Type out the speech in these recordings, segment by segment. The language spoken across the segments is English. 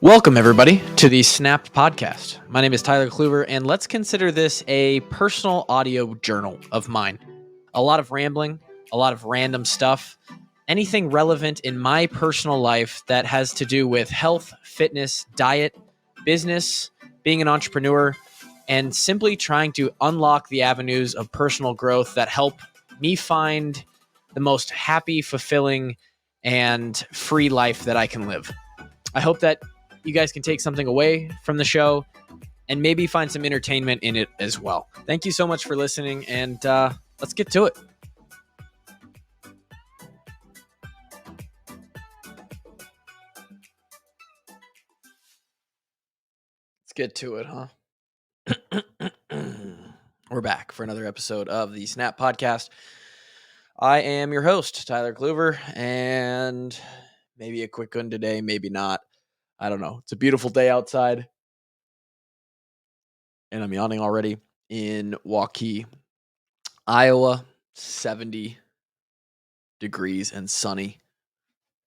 Welcome, everybody, to the Snapped podcast. My name is Tyler Kluver, and let's consider this a personal audio journal of mine. A lot of rambling, a lot of random stuff, anything relevant in my personal life that has to do with health, fitness, diet, business, being an entrepreneur, and simply trying to unlock the avenues of personal growth that help me find the most happy, fulfilling, and free life that I can live. I hope that you guys can take something away from the show and maybe find some entertainment in it as well. Thank you so much for listening, and let's get to it. Let's get to it, huh? We're back for another episode of the Snap Podcast. I am your host, Tyler Kluver, and maybe a quick one today, maybe not. I don't know. It's a beautiful day outside, and I'm yawning already in Waukee, Iowa, 70 degrees and sunny.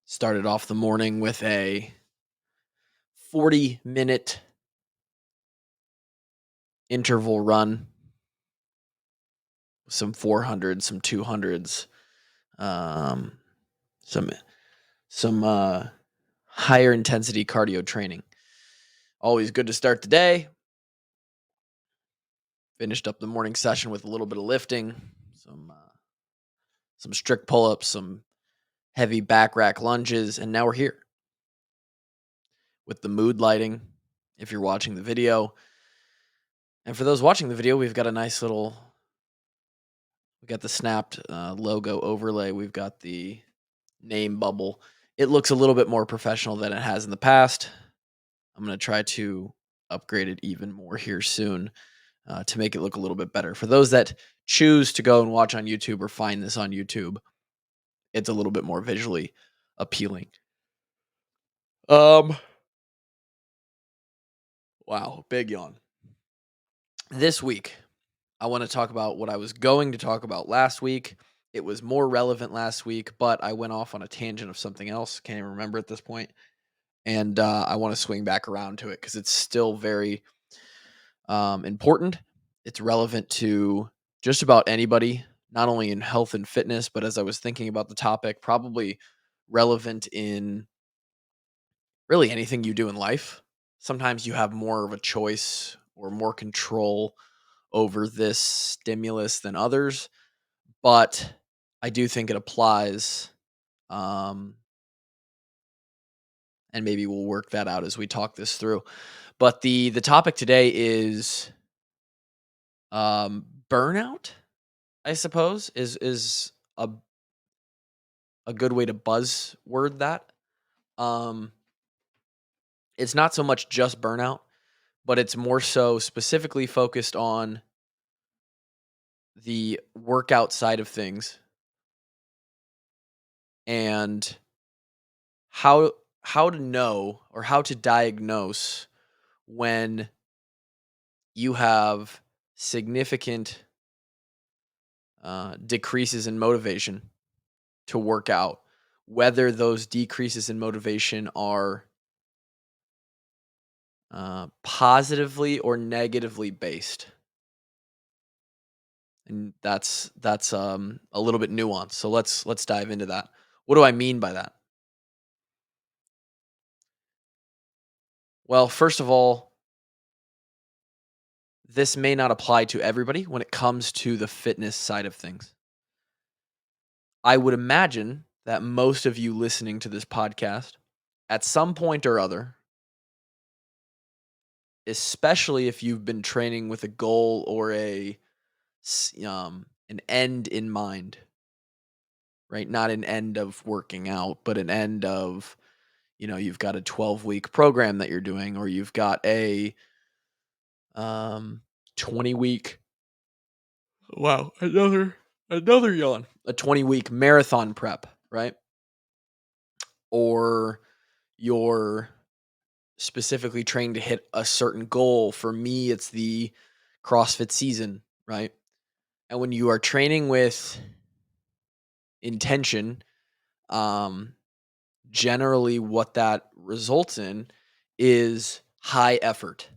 Started off the morning with a 40-minute interval run, some 400s, some 200s, some higher intensity cardio training. Always good to start the day. Finished up the morning session with a little bit of lifting, some strict pull-ups, some heavy back rack lunges, and now we're here with the mood lighting. If you're watching the video, and for those watching the video, we've got a nice little. We got the snapped logo overlay. We've got the name bubble. It looks a little bit more professional than it has in the past. I'm going to try to upgrade it even more here soon to make it look a little bit better. For those that choose to go and watch on YouTube or find this on YouTube, it's a little bit more visually appealing. Wow, big yawn. This week, I want to talk about what I was going to talk about last week. It was more relevant last week, but I went off on a tangent of something else. Can't even remember at this point. And I want to swing back around to it because it's still very important. It's relevant to just about anybody, not only in health and fitness, but as I was thinking about the topic, probably relevant in really anything you do in life. Sometimes you have more of a choice or more control over this stimulus than others, but I do think it applies. And maybe we'll work that out as we talk this through. But the topic today is burnout, I suppose, is a good way to buzzword that. Um, it's not so much just burnout, but it's more so specifically focused on the workout side of things and how to know or how to diagnose when you have significant decreases in motivation to work out, whether those decreases in motivation are positively or negatively based. And that's a little bit nuanced. So let's dive into that. What do I mean by that? Well, first of all, this may not apply to everybody when it comes to the fitness side of things. I would imagine that most of you listening to this podcast at some point or other, especially if you've been training with a goal or an end in mind, right? Not an end of working out, but an end of, you've got a 12-week program that you're doing, or you've got a 20-week. Wow, another yawn. A 20-week marathon prep, right? Or you're specifically trained to hit a certain goal. For me, it's the CrossFit season, right? And when you are training with intention, generally what that results in is high effort,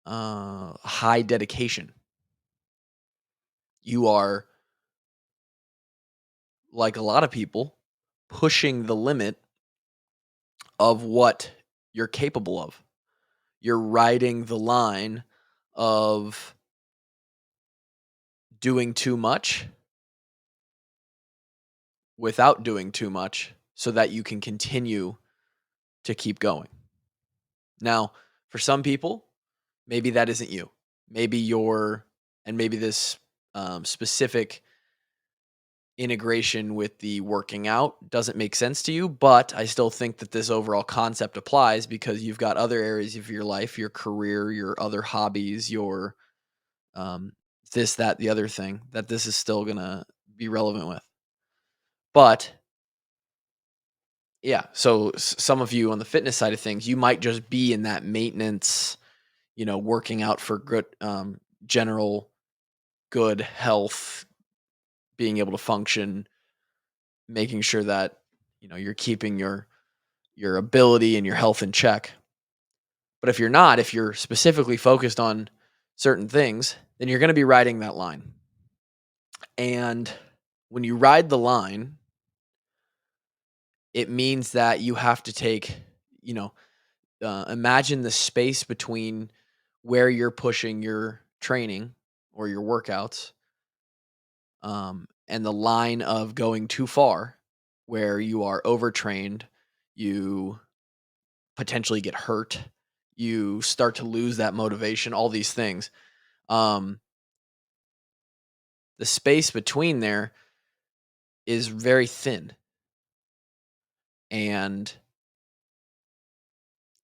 high dedication. You are, like a lot of people, pushing the limit of what you're capable of. You're riding the line of doing too much without doing too much so that you can continue to keep going. Now, for some people, maybe that isn't you. Maybe you're, and maybe this specific integration with the working out doesn't make sense to you, but I still think that this overall concept applies because you've got other areas of your life, your career, your other hobbies, your um, this, that, the other thing that this is still gonna be relevant with. But yeah, so some of you on the fitness side of things, you might just be in that maintenance, working out for good, general good health, being able to function, making sure that you're keeping your ability and your health in check. But if you're not, if you're specifically focused on certain things, then you're going to be riding that line. And when you ride the line, it means that you have to take, you know, imagine the space between where you're pushing your training or your workouts, and the line of going too far, where you are overtrained, you potentially get hurt, you start to lose that motivation, all these things. Um, the space between there is very thin. And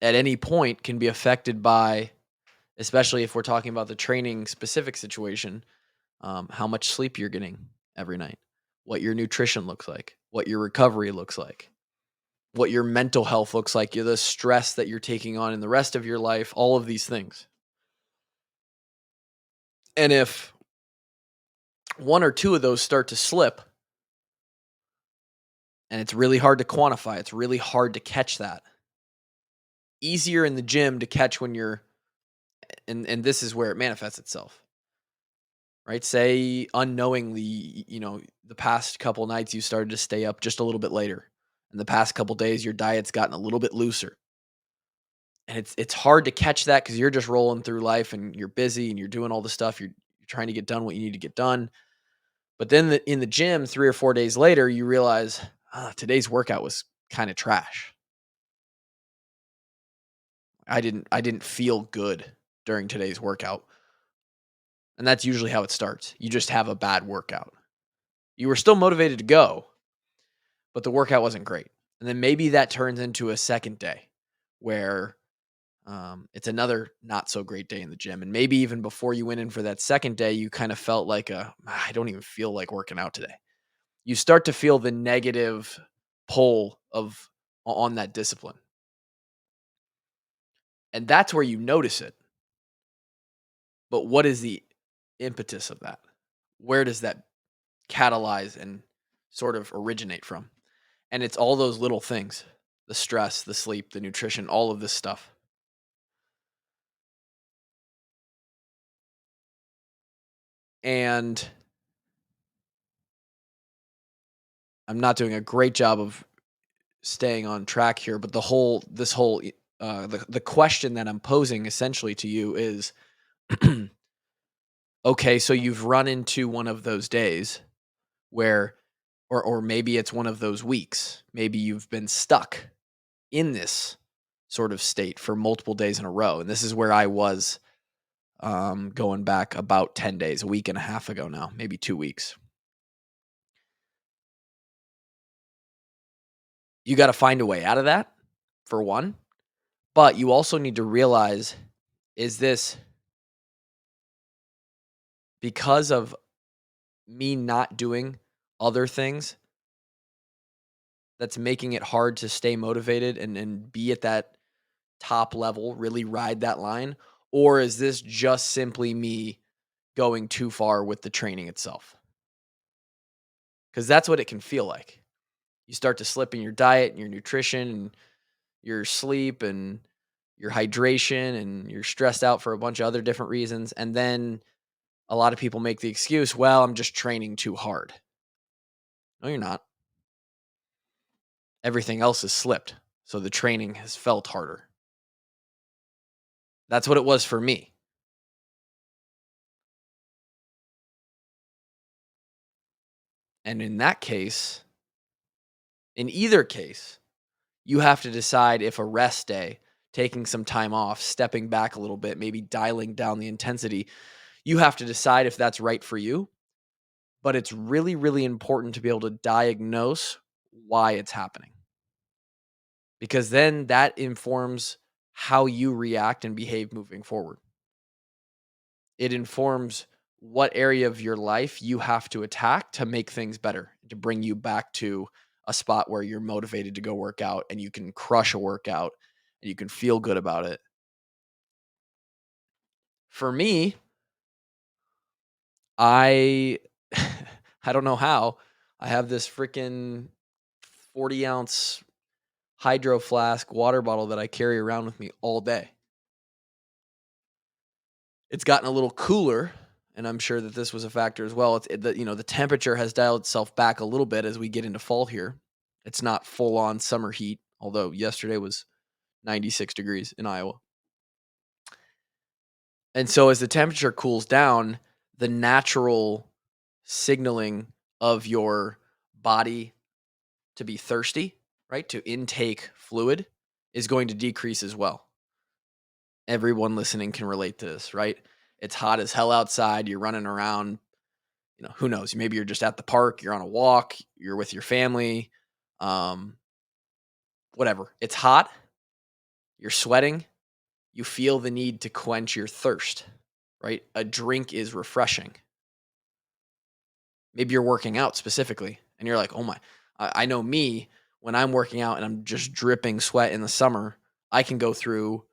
at any point can be affected by, especially if we're talking about the training specific situation, how much sleep you're getting every night, what your nutrition looks like, what your recovery looks like, what your mental health looks like, the stress that you're taking on in the rest of your life, all of these things. And if one or two of those start to slip, and it's really hard to quantify, it's really hard to catch that. Easier in the gym to catch when you're, and this is where it manifests itself. Right? Say unknowingly, the past couple nights you started to stay up just a little bit later. And the past couple days your diet's gotten a little bit looser. And it's hard to catch that because you're just rolling through life and you're busy and you're doing all the stuff. You're trying to get done what you need to get done. But then in the gym 3 or 4 days later, you realize today's workout was kind of trash. I didn't feel good during today's workout. And that's usually how it starts. You just have a bad workout. You were still motivated to go, but the workout wasn't great. And then maybe that turns into a second day where it's another not so great day in the gym. And maybe even before you went in for that second day, you kind of felt like I don't even feel like working out today. You start to feel the negative pull of on that discipline. And that's where you notice it. But what is the impetus of that? Where does that catalyze and sort of originate from? And it's all those little things, the stress, the sleep, the nutrition, all of this stuff. And I'm not doing a great job of staying on track here, but the question that I'm posing essentially to you is okay, so you've run into one of those days where, or maybe it's one of those weeks, maybe you've been stuck in this sort of state for multiple days in a row. And this is where I was, going back about 10 days, a week and a half ago now, maybe 2 weeks. You got to find a way out of that, for one. But you also need to realize, is this because of me not doing other things that's making it hard to stay motivated and be at that top level, really ride that line? Or is this just simply me going too far with the training itself? Because that's what it can feel like. You start to slip in your diet and your nutrition, your sleep and your hydration, and you're stressed out for a bunch of other different reasons. And then a lot of people make the excuse, well, I'm just training too hard. No, you're not. Everything else has slipped. So the training has felt harder. That's what it was for me. And in that case, in either case, you have to decide if a rest day, taking some time off, stepping back a little bit, maybe dialing down the intensity, you have to decide if that's right for you. But it's really, really important to be able to diagnose why it's happening, because then that informs how you react and behave moving forward. It informs what area of your life you have to attack to make things better, to bring you back to a spot where you're motivated to go work out and you can crush a workout and you can feel good about it. For me, I I don't know how. I have this freaking 40-ounce hydro flask water bottle that I carry around with me all day. It's gotten a little cooler, and I'm sure that this was a factor as well. The temperature has dialed itself back a little bit as we get into fall here. It's not full on summer heat, although yesterday was 96 degrees in Iowa. And so as the temperature cools down, the natural signaling of your body to be thirsty, right, to intake fluid is going to decrease as well. Everyone listening can relate to this, right? It's hot as hell outside. You're running around. Who knows? Maybe you're just at the park. You're on a walk. You're with your family. Um, whatever. It's hot. You're sweating. You feel the need to quench your thirst, right? A drink is refreshing. Maybe you're working out specifically, and you're like, oh my, I know me when I'm working out and I'm just dripping sweat in the summer, I can go through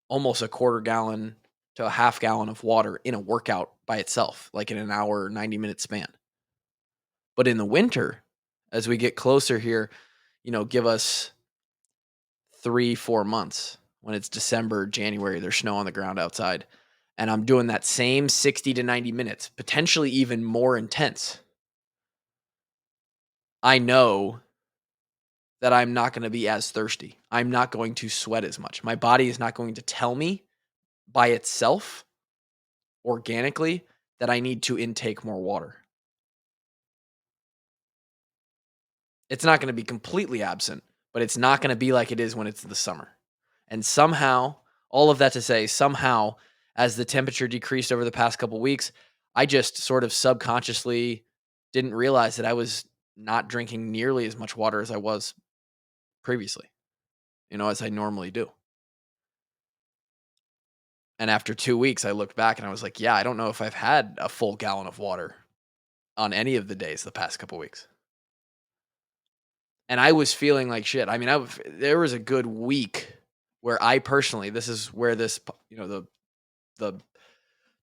almost a quarter gallon to a half gallon of water in a workout by itself, like in an hour, 90-minute span. But in the winter, as we get closer here, give us 3-4 months when it's December, January, there's snow on the ground outside. And I'm doing that same 60 to 90 minutes, potentially even more intense. I know that I'm not going to be as thirsty. I'm not going to sweat as much. My body is not going to tell me by itself organically that I need to intake more water. It's not going to be completely absent, but it's not going to be like it is when it's the summer. And somehow, all of that to say, somehow, as the temperature decreased over the past couple weeks, I just sort of subconsciously didn't realize that I was not drinking nearly as much water as I was previously, as I normally do. And after 2 weeks, I looked back and I was like, yeah, I don't know if I've had a full gallon of water on any of the days the past couple weeks. And I was feeling like shit. I mean, there was a good week where I personally, this is where the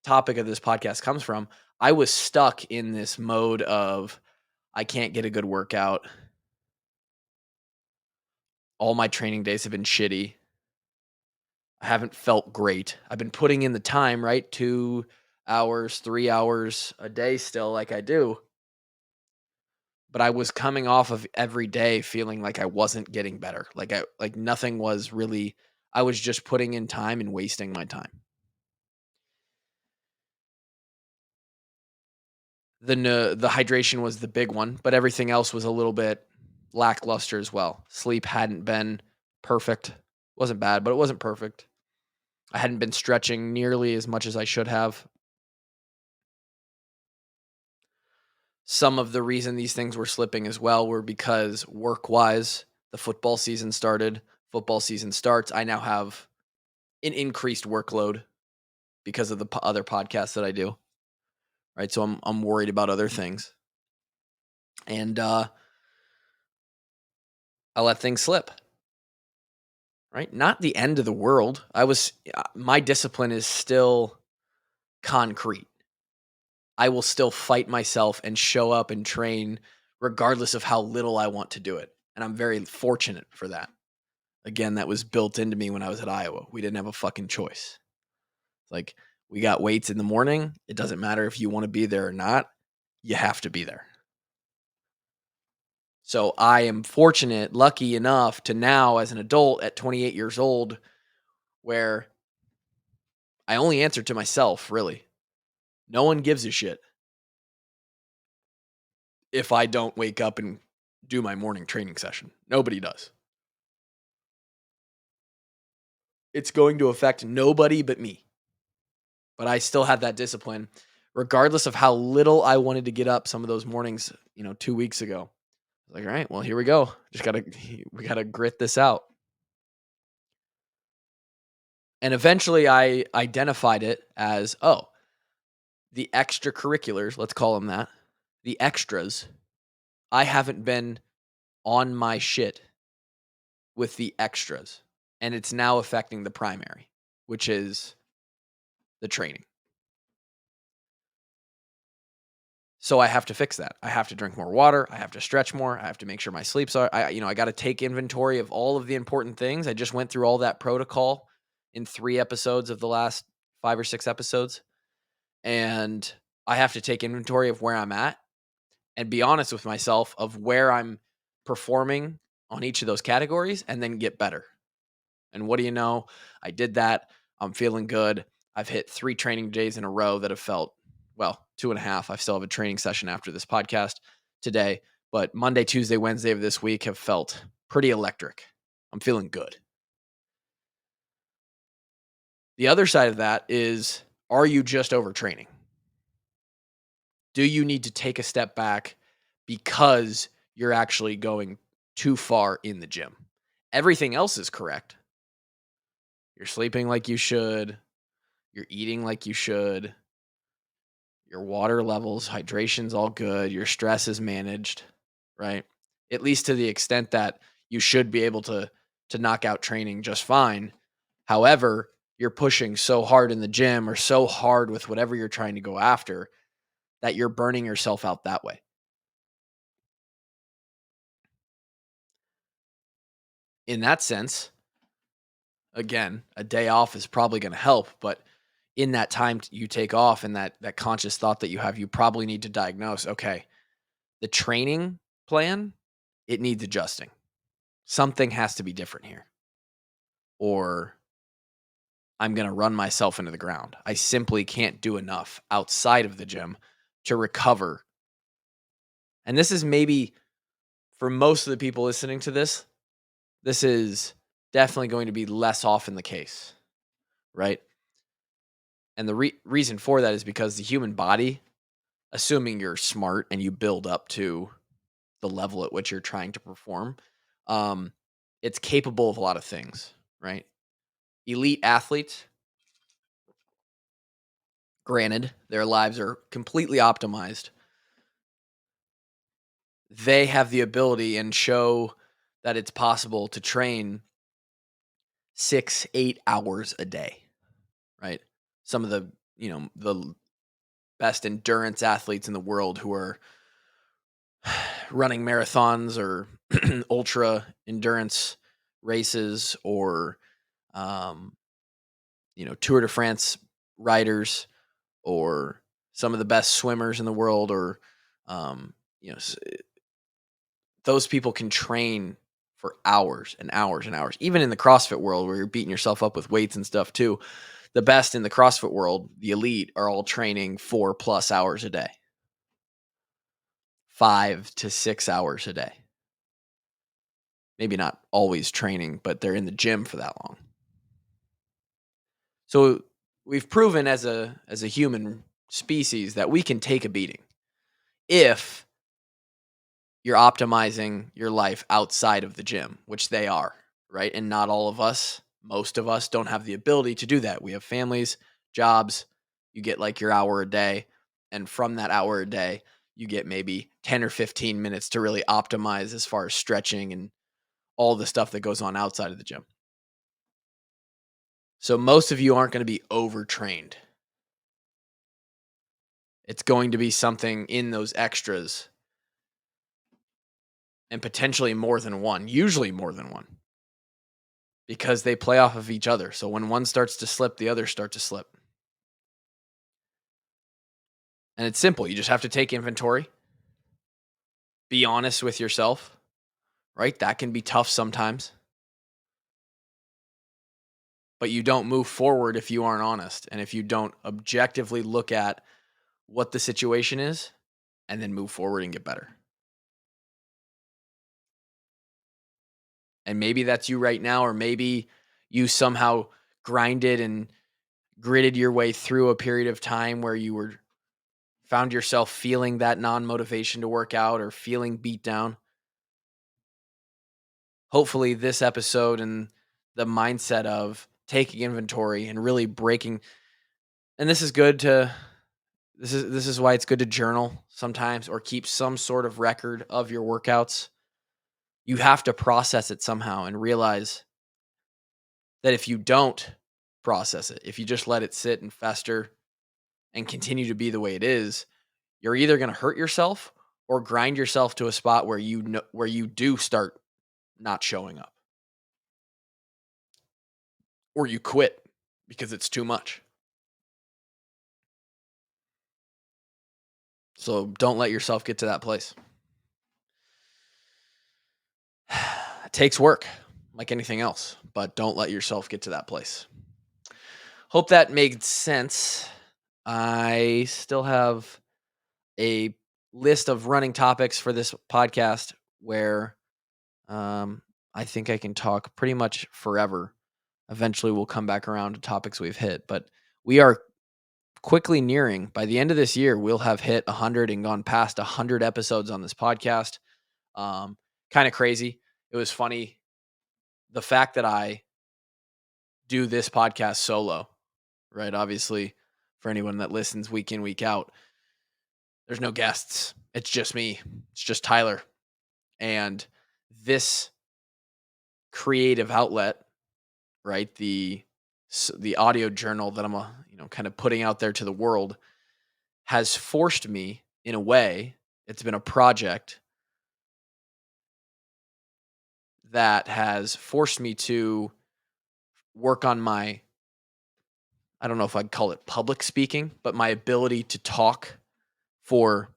topic of this podcast comes from. I was stuck in this mode of I can't get a good workout. All my training days have been shitty. I haven't felt great. I've been putting in the time, right? 2 hours, 3 hours a day still like I do. But I was coming off of every day feeling like I wasn't getting better. Like nothing was really, I was just putting in time and wasting my time. The hydration was the big one, but everything else was a little bit lackluster as well. Sleep hadn't been perfect. Wasn't bad, but it wasn't perfect. I hadn't been stretching nearly as much as I should have. Some of the reason these things were slipping as well were because work-wise, the football season started. Football season starts. I now have an increased workload because of the other podcasts that I do. Right? So I'm worried about other things. And I let things slip. Right? Not the end of the world. My discipline is still concrete. I will still fight myself and show up and train regardless of how little I want to do it. And I'm very fortunate for that. Again, that was built into me when I was at Iowa. We didn't have a fucking choice. Like, we got weights in the morning. It doesn't matter if you want to be there or not. You have to be there. So I am fortunate, lucky enough to now, as an adult at 28 years old, where I only answer to myself, really. No one gives a shit if I don't wake up and do my morning training session. Nobody does. It's going to affect nobody but me. But I still had that discipline, regardless of how little I wanted to get up some of those mornings, 2 weeks ago. Like, all right, well, here we go. We gotta grit this out. And eventually I identified it as, oh, the extracurriculars, let's call them that, the extras. I haven't been on my shit with the extras. And it's now affecting the primary, which is the training. So I have to fix that. I have to drink more water. I have to stretch more. I have to make sure my sleeps are. I got to take inventory of all of the important things. I just went through all that protocol in 3 episodes of the last 5 or 6 episodes, and I have to take inventory of where I'm at and be honest with myself of where I'm performing on each of those categories, and then get better. And what do you know? I did that. I'm feeling good. I've hit 3 training days in a row that have felt, well, 2.5. I still have a training session after this podcast today, but Monday, Tuesday, Wednesday of this week have felt pretty electric. I'm feeling good. The other side of that is, are you just overtraining? Do you need to take a step back because you're actually going too far in the gym? Everything else is correct. You're sleeping like you should. You're eating like you should. Your water levels, hydration's all good. Your stress is managed, right? At least to the extent that you should be able to knock out training just fine. However, you're pushing so hard in the gym or so hard with whatever you're trying to go after that you're burning yourself out that way. In that sense, again, a day off is probably going to help, but in that time you take off and that conscious thought that you have, you probably need to diagnose, okay, the training plan, it needs adjusting. Something has to be different here, or I'm going to run myself into the ground. I simply can't do enough outside of the gym to recover. And this is maybe for most of the people listening to this is definitely going to be less often the case, right? And the reason for that is because the human body, assuming you're smart and you build up to the level at which you're trying to perform, um, it's capable of a lot of things, right? Elite athletes, granted, their lives are completely optimized. They have the ability and show that it's possible to train 6, 8 hours a day, right? Some of the best endurance athletes in the world who are running marathons or ultra endurance races or um, Tour de France riders or some of the best swimmers in the world or um, you know s- those people can train for hours and hours and hours. Even in the CrossFit world where you're beating yourself up with weights and stuff too, the best in the CrossFit world, the elite, are all training 4+ hours a day, 5 to 6 hours a day. Maybe not always training, but they're in the gym for that long. So we've proven as a human species that we can take a beating if you're optimizing your life outside of the gym, which they are, right? And not all of us, most of us don't have the ability to do that. We have families, jobs, you get like your hour a day, and from that hour a day, you get maybe 10 or 15 minutes to really optimize as far as stretching and all the stuff that goes on outside of the gym. So most of you aren't going to be overtrained. It's going to be something in those extras and potentially more than one, usually more than one. because they play off of each other. So when one starts to slip, the others start to slip. And it's simple. You just have to take inventory, be honest with yourself, right? That can be tough sometimes, but you don't move forward if you aren't honest and if you don't objectively look at what the situation is and then move forward and get better. And maybe that's you right now, or maybe you somehow grinded and gritted your way through a period of time where you were found yourself feeling that non-motivation to work out or feeling beat down. Hopefully this episode and the mindset of taking inventory and really breaking, and this is why it's good to journal sometimes or keep some sort of record of your workouts. You have to process it somehow and realize that if you don't process it, if you just let it sit and fester and continue to be the way it is, you're either going to hurt yourself or grind yourself to a spot where you do start not showing up, or you quit because it's too much. So don't let yourself get to that place. It takes work like anything else, but don't let yourself get to that place. Hope that made sense. I still have a list of running topics for this podcast where I think I can talk pretty much forever. Eventually, we'll come back around to topics we've hit, but we are quickly nearing. By the end of this year, we'll have hit 100 and gone past 100 episodes on this podcast. Kind of crazy. It was funny. The fact that I do this podcast solo, right? Obviously, for anyone that listens week in, week out, there's no guests. It's just me. It's just Tyler. And this creative outlet, right? The audio journal that I'm kind of putting out there to the world has forced me, in a way, it's been a project that has forced me to work on my, I don't know if I'd call it public speaking, but my ability to talk for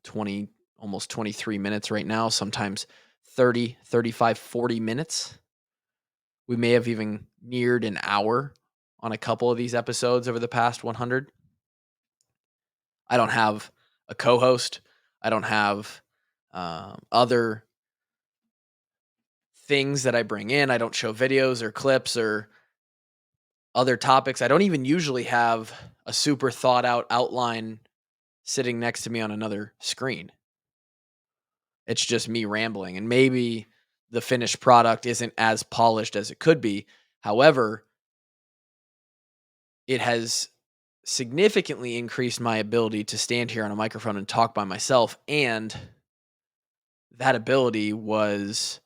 20, almost 23 minutes right now, sometimes 30, 35, 40 minutes. We may have even neared an hour on a couple of these episodes over the past 100. I don't have a co-host. I don't have other things that I bring in. I don't show videos or clips or other topics. I don't even usually have a super thought out outline sitting next to me on another screen. It's just me rambling, and maybe the finished product isn't as polished as it could be. However, it has significantly increased my ability to stand here on a microphone and talk by myself. And that ability was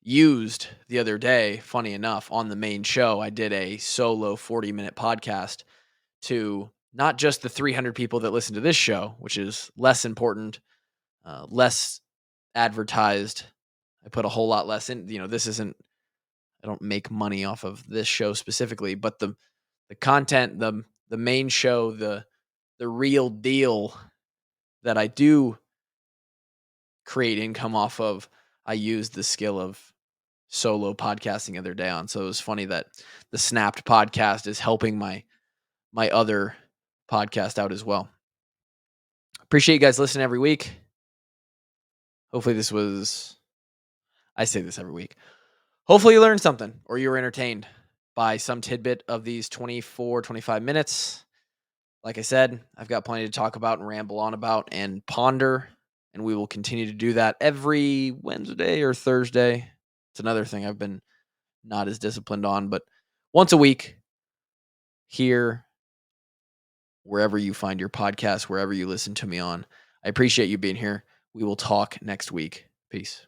used the other day, funny enough, on the main show. I did a solo 40-minute podcast to not just the 300 people that listen to this show, which is less important, less advertised. I put a whole lot less in. This isn't, I don't make money off of this show specifically, but the content, the main show, the real deal that I do create income off of, I used the skill of solo podcasting the other day on. So it was funny that the Snapped podcast is helping my other podcast out as well. Appreciate you guys listening every week. Hopefully I say this every week. Hopefully you learned something or you were entertained by some tidbit of these 24, 25 minutes. Like I said, I've got plenty to talk about and ramble on about and ponder, and we will continue to do that every Wednesday or Thursday. It's another thing I've been not as disciplined on, but once a week here, wherever you find your podcast, wherever you listen to me on. I appreciate you being here. We will talk next week. Peace.